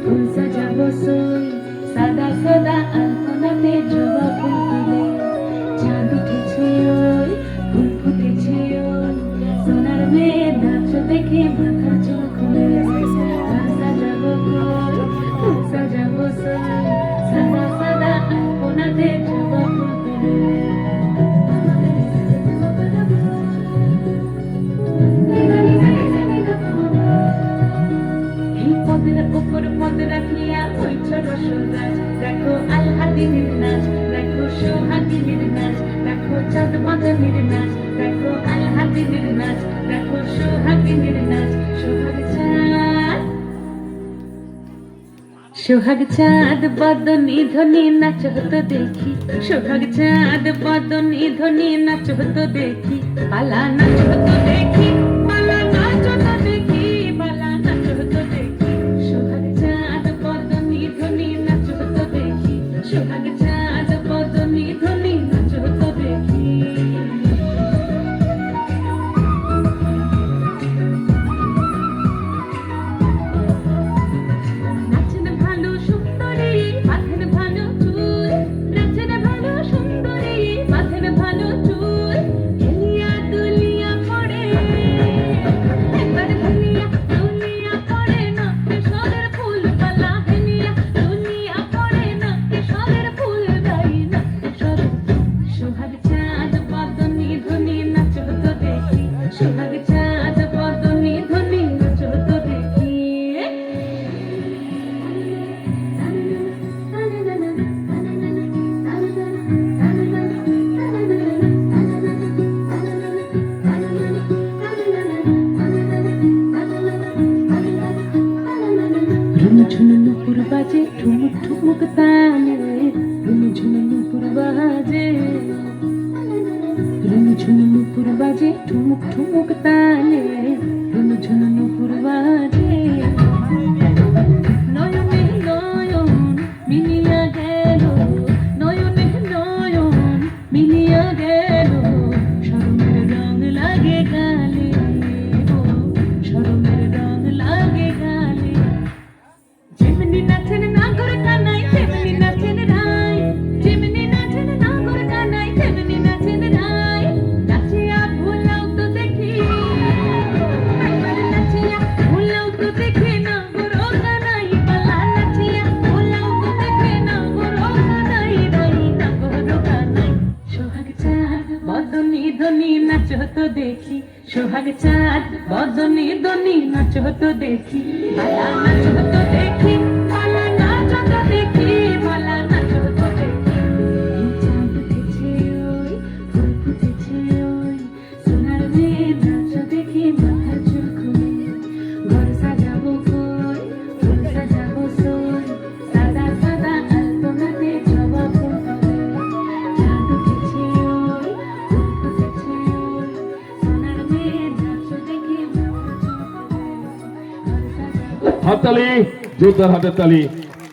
ফুল সাজাবো সই সাদা সাদা আলপনাতে জবা ফুল তুলে চাঁদ উঠেছে ওই ফুল ফুটেছে ওই সোনার মেয়ে নাচ দেখে মাথা চুল খুলে ফুল সাজাবো সই ফুল সাজাবো সই সাদা সাদা আলপনাতে জবা ফুল তুলে উপর পদ রাখিয়া হইছ রসরাজ দেখো আলহাদিনের নাচ দেখো সোহাগিনীর নাচ দেখো চাঁদ বাঁধানির নাচ দেখো আলহাদিনের নাচ দেখো সোহাগিনীর নাচ সোহাগ চাঁদ বদনী ধ্বনি নাচ হতো দেখি সোহাগ চাঁদ বদনী ধ্বনি নাচ হতো দেখি পালা নাচ হতো দেখি পালা নাচ হতো দেখি পালা নাচ হতো দেখি সোহাগ চাঁদ বদনী ধ্বনি নাচ হতো দেখি সোহাগ চাঁদ বদনী ধ্বনি নাচ হতো দেখি ঝুনুপুর বাজে ঠুমুক ঠুমুক তালে ঝুনুপুর বাজে ঝুনুপুর বাজে ঠুমুক ঠুমুক তালে ঝুনুপুর বাজে নয়নে নয়ন মিলিয়া গেল নয়নে নয়ন মিলিয়া গেল শরমের রং লাগে গালে শরমের রং লাগে গালে যেমনি নাচেন নাগর কানাই তেমনি নাচেন রাই যেমনি নাচেন নাগর কানাই তেমনি নাচেন রাই নাচিয়া ভুলাও তো দেখি একবার নাচিয়া ভুলাও তো দেখি নাগর কানাই পালা নাচিয়া ভুলাও তো দেখি নাগর কানাই রাই নাগর কানাই সোহাগ চাঁদ বদনী ধ্বনি নাচ হতো দেখি সোহাগ চাঁদ বদনী ধ্বনি নাচ হতো দেখি পালা নাচ হতো দেখি পালা নাচ হতো দেখি পালা নাচ হতো দেখি চাঁদ উঠেছে ওই ফুল ফুটেছে ওই সোনার মেয়ে নাচ দেখি মাথা চুল খুলে ঘর সাজাবো কই ফুল সাজাবো সই সাদা সাদা আলপনাতে জবা ফুল তুলে চাঁদ উঠেছে ওই ফুল ফুটেছে ওই সোনার মেয়ে নাচ দেখি মাথা চুল খুলে ঘর সাজাবো হাততালি, জোরদার হাতের তালি।